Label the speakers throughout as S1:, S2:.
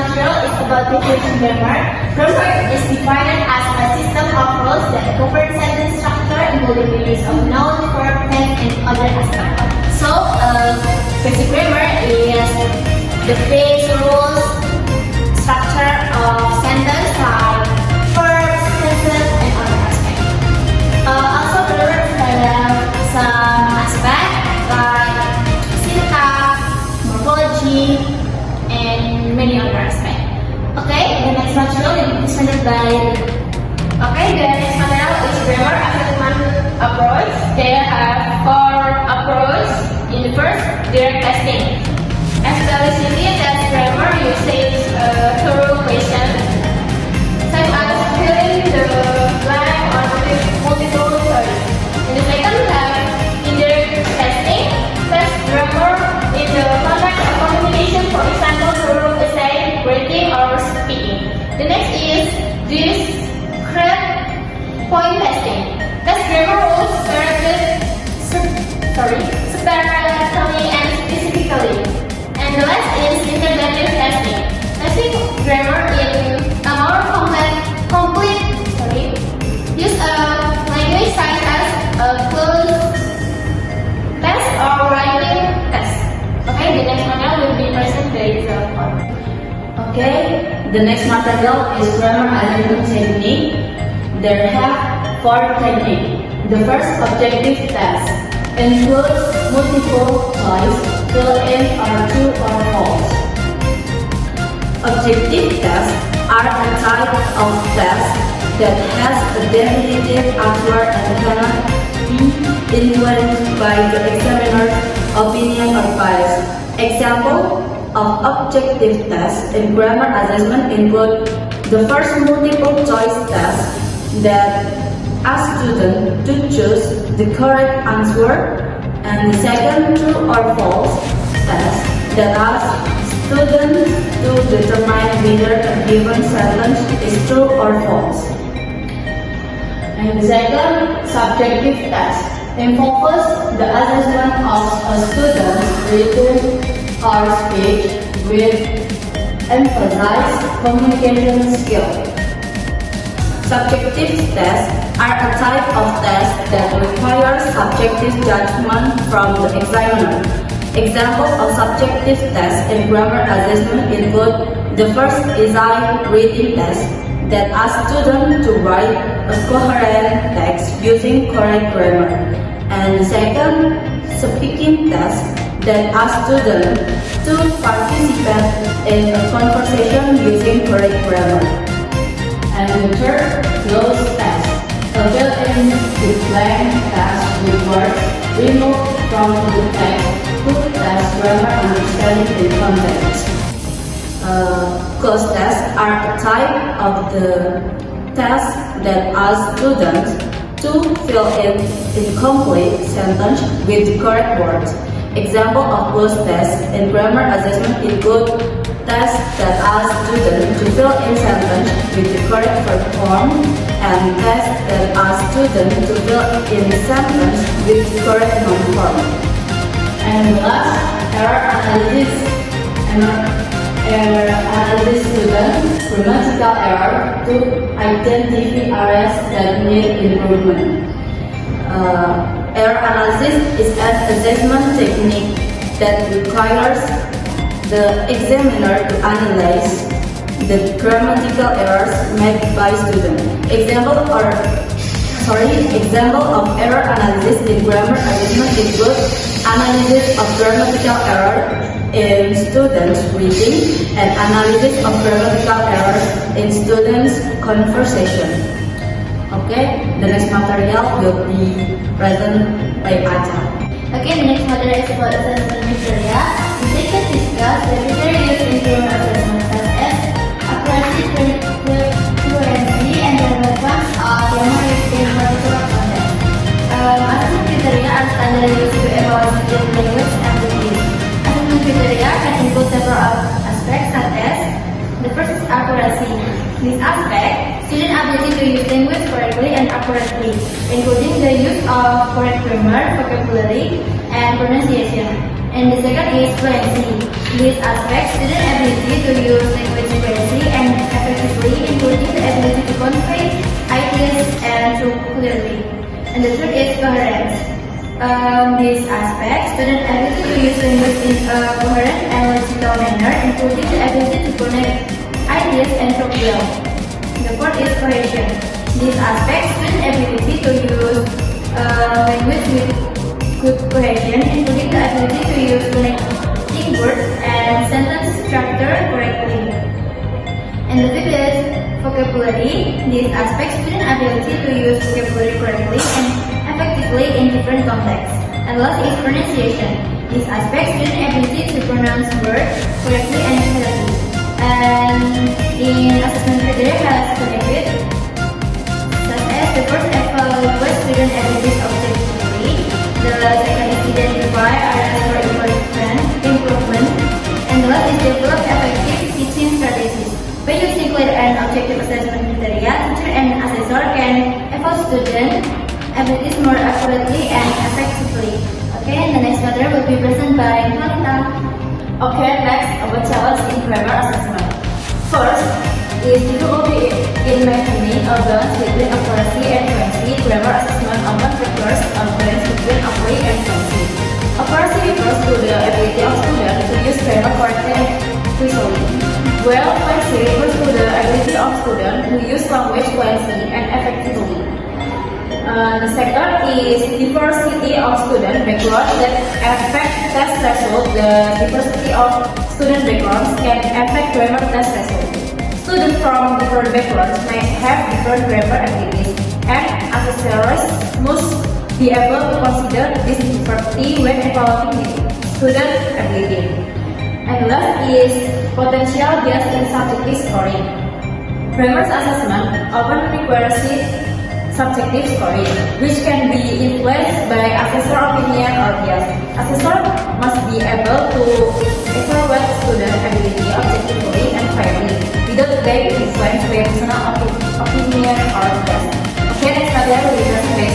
S1: material is about definition grammar. Grammar is defined as a system of rules that govern sentence structure, including the use of noun, verb, tense, and other aspects. So, basic grammar is the base rules, structure of sentence like verbs, tenses, and other aspects. Also, grammar have some aspects like syntax, morphology, and many other aspects. Okay, the next material will be presented by. Okay, the next material is grammar assessment approach. They have four approaches. In the first, direct testing. Explicitly test grammar uses thorough questions, such as filling the blank or multiple choice. In the second, we have indirect testing. Test grammar in the context of communication, for example, through essay, writing, or speaking. The next is discrete point testing. Test grammar rules separately and specifically. And the last is interjective testing. Testing grammar in a more use a language such as a close test or writing test. Okay, the next material will be presented by
S2: Okay, the next material is grammar assessment technique. There have four techniques. The first objective test includes multiple choice, fill in or true or false. Objective tests are a type of test that has a definitive answer and cannot be influenced by the examiner's opinion or bias. Example of objective tests in grammar assessment include the first multiple choice test that asks students to choose the correct answer, and the second true or false test that asks students to determine whether a given sentence is true or false. And the second subjective test involves the assessment of a student's written or speech with emphasized communication skill. Subjective tests are a type of test that requires subjective judgment from the examiner. Examples of subjective tests in grammar assessment include the first essay reading test that asks students to write a coherent text using correct grammar, and the second speaking test that asks students to participate in a conversation using correct grammar. And the third, close test, a fill-in the blank text with words removed from the text to test grammar understanding in context. Close tests are a type of the test that asks students to fill in incomplete sentence with the correct words. Example of close tests in grammar assessment include tests that ask students to fill in sentence with the correct verb form, and tests that ask students to fill in sentence with the correct noun form. And last, error analysis students grammatical error to identify areas that need improvement. Error analysis is an assessment technique that requires the examiner to analyze the grammatical errors made by students. Example of error analysis in grammar assessment include analysis of grammatical error in students' reading and analysis of grammatical errors in students' conversation. Okay, the next material will be present by Acha.
S1: Okay, the next material is about assessment criteria. We can discuss the criteria used in grammar assessment such as accuracy, fluency, and the relevance of grammar in particular context. Assessment criteria are standard used to evaluate language abilities. Assessment criteria can include several aspects such as the first is accuracy. This aspect, student ability to use language correctly and accurately, including the use of correct grammar, vocabulary, and pronunciation. And the second is fluency. This aspect, student ability to use language including the ability to convey ideas and to clearly. And the third is coherence. This aspect, student ability to use language in a coherent and logical manner, including the ability to connect ideas and talk well. The fourth is cohesion. This aspect, student ability to use language with good cohesion, including the ability to use connecting words and sentence structure correctly. And the fifth is vocabulary. This aspect, student ability to use vocabulary correctly and effectively in different contexts. And last is pronunciation. This aspect, student ability to pronounce words correctly and accurately. And in assessment criteria has connected, such as the first evaluate student abilities objectively, the second is identify areas for improvement, and the last is develop effective teaching strategies. By using clear and objective assessment criteria, teacher and assessor can evaluate student abilities more accurately and effectively. Okay, and the next matter will be presented by Malita.
S2: Okay, next our challenge in grammar assessment. First is difficulty in maintaining a balance between accuracy and fluency. Grammar assessment often requires a balance between accuracy and fluency. Accuracy refers to the ability of students to use grammar correctly and precisely, while fluency refers to the ability of students to use language fluently and effectively. The second is diversity of student background that affect test result. The diversity of student backgrounds can affect grammar test result. Students from different backgrounds may have different grammar abilities, and assessors must be able to consider this diversity when evaluating student ability. And last is potential bias in subjective scoring. Grammar assessment often requires subjective scoring, which can be influenced by assessor opinion or bias. Assessor must be able to evaluate student ability objectively and fairly, without being influenced by personal opinion or bias. Okay, next area will be presented.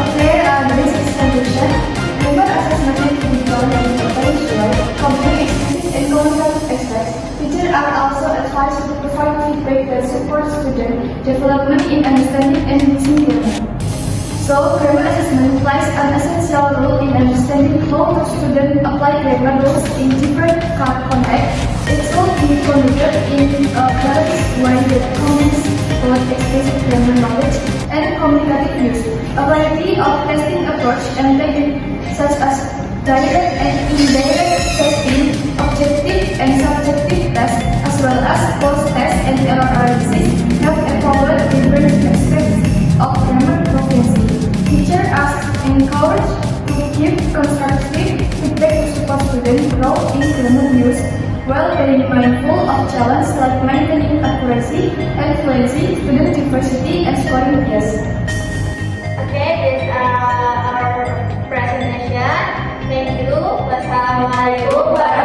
S3: Okay, the basic conclusion. Grammar assessment can be done in potential, complex, and concept aspects. Teachers are also advised to provide feedback that supports student development in understanding and using grammar. So, grammar assessment plays an essential role in understanding how the student apply grammar rules in different contexts. It should be conducted in a balanced way that combines both explicit grammar knowledge and communicative use. A variety of testing approach and techniques such as direct and indirect testing, objective and subjective tests, as well as post-test and error analysis have evaluated different aspects of grammar proficiency. Teachers are encouraged to give constructive feedback to support students grow in grammar use, while being mindful of challenges like maintaining accuracy and fluency, student diversity, and scoring bias.
S1: Okay, this is our presentation. Thank you. Wassalamualaikum warahmatullahi wabarakatuh.